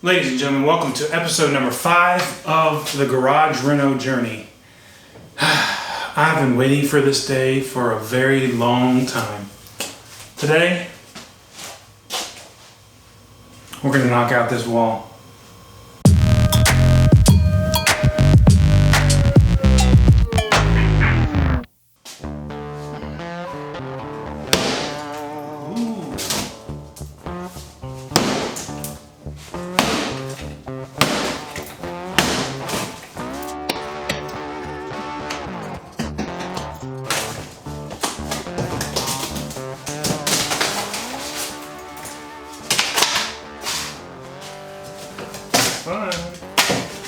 Ladies and gentlemen, welcome to episode number 5 of the Garage Reno Journey. I've been waiting for this day for a very long time. Today, we're going to knock out this wall.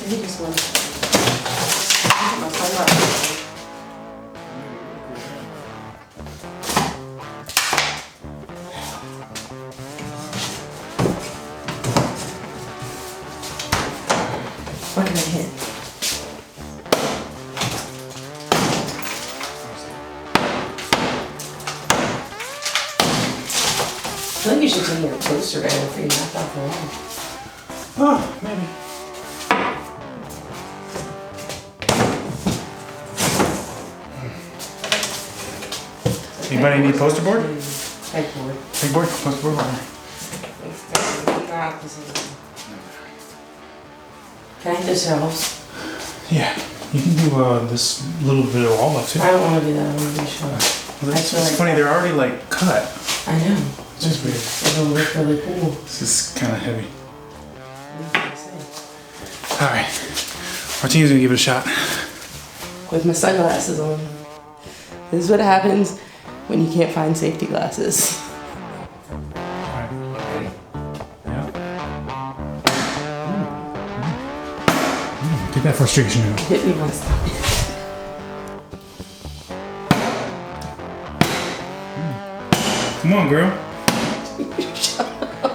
He just wants to put my sunglasses on. What did I hit? I feel like you should take your poster right after you knock off the wall. Oh, maybe. Anybody need poster board? Pegboard. Pegboard? Poster board? Can I hit the shelves? Yeah, you can do this little bit of all of it. I don't want to do that. I want to do shelves. Well, it's funny, they're already like cut. I know. It's just weird. It'll look really cool. This is kind of heavy. Alright, our team's gonna give it a shot. With my sunglasses on. This is what happens when you can't find safety glasses. Alright. Yeah. Get that frustration out. Hit me my stomach. Come on, girl. Shut up.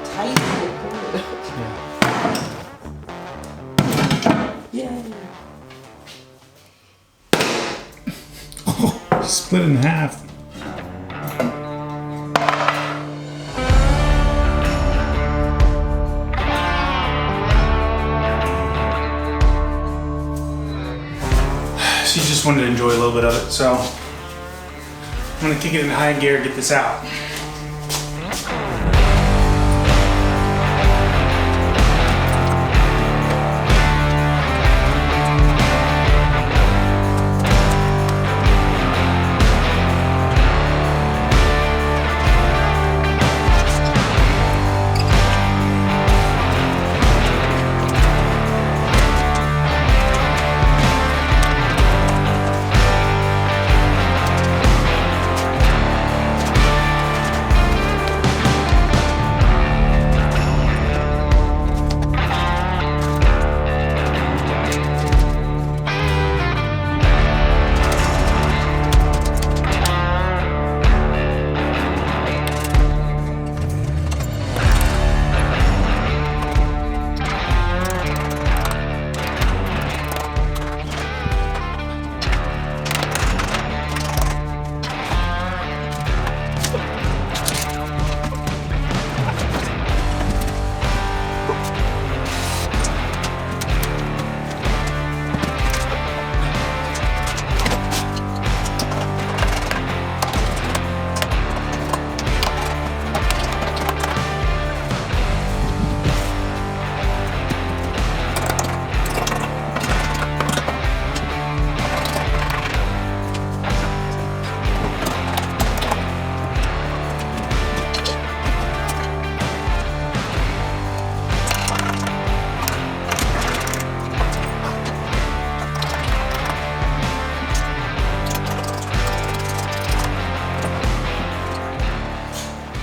Tight. Yay. Oh, split in half. She just wanted to enjoy a little bit of it, so I'm gonna kick it in high gear, get this out.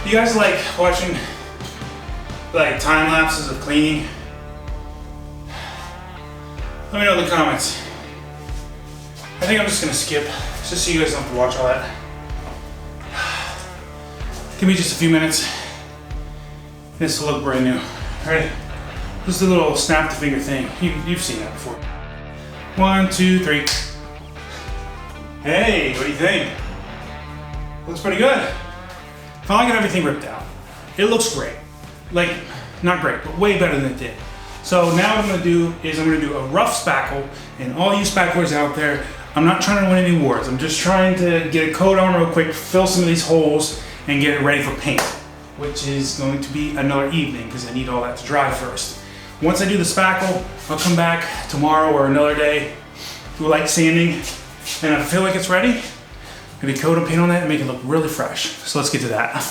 You guys like watching like time lapses of cleaning? Let me know in the comments. I think I'm just gonna skip, just so you guys don't have to watch all that. Give me just a few minutes. This will look brand new. Alright? Just a little snap the finger thing. You've seen that before. 1, 2, 3. Hey, what do you think? Looks pretty good. Finally got everything ripped out. It looks great. Like, not great, but way better than it did. So now what I'm gonna do is I'm gonna do a rough spackle, and all you spacklers out there, I'm not trying to win any awards. I'm just trying to get a coat on real quick, fill some of these holes, and get it ready for paint, which is going to be another evening because I need all that to dry first. Once I do the spackle, I'll come back tomorrow or another day, do a light sanding, and I feel like it's ready. Maybe coat and paint on that and make it look really fresh. So let's get to that.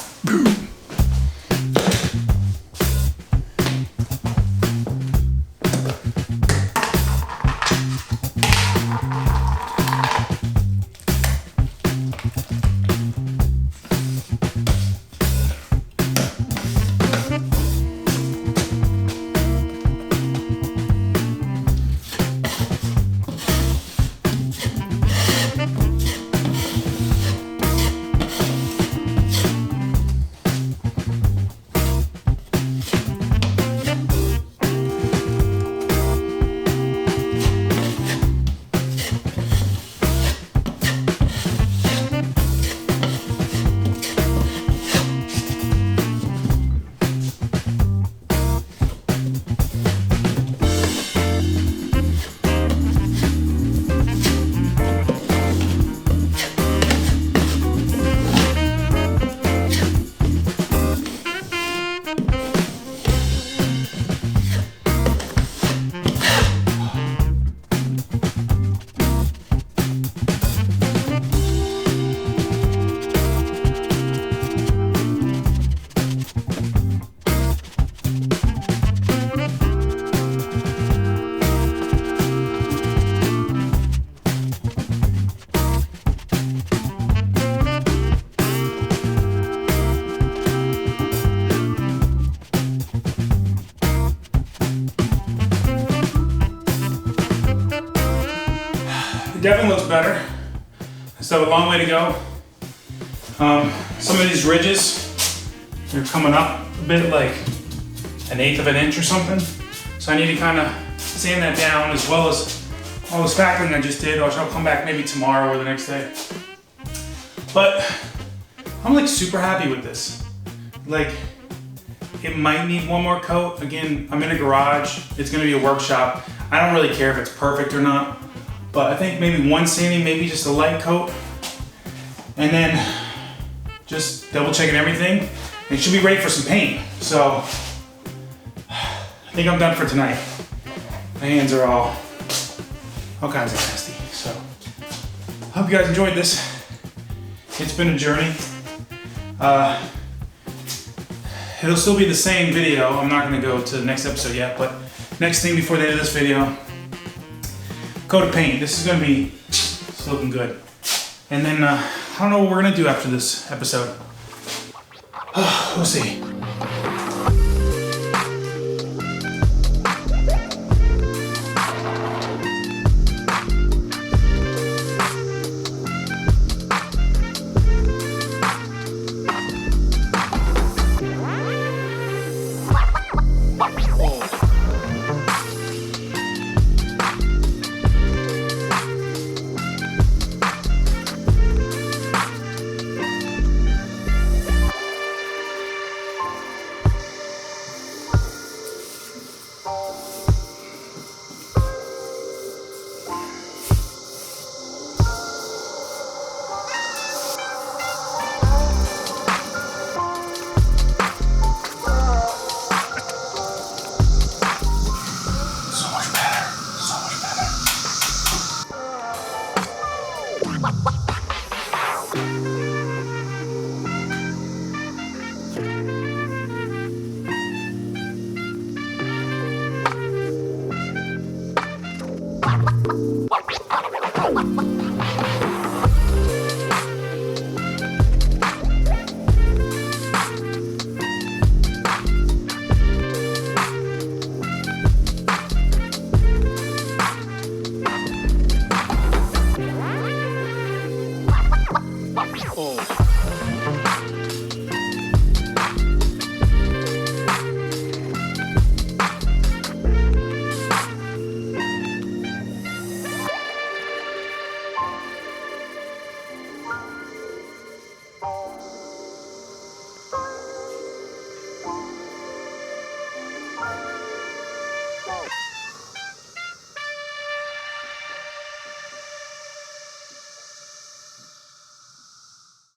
It definitely looks better. Still a long way to go. Some of these ridges, they're coming up a bit, like 1/8 of an inch or something. So I need to kind of sand that down, as well as all the spackling I just did, which I'll come back maybe tomorrow or the next day. But I'm like super happy with this. Like, it might need one more coat. Again, I'm in a garage. It's gonna be a workshop. I don't really care if it's perfect or not, but I think maybe one sanding, maybe just a light coat, and then just double checking everything. It should be ready for some paint. So I think I'm done for tonight. My hands are all kinds of nasty. So I hope you guys enjoyed this. It's been a journey. It'll still be the same video. I'm not gonna go to the next episode yet, but next thing before the end of this video, coat of paint. This is gonna be, it's looking good. And then I don't know what we're gonna do after this episode. We'll see.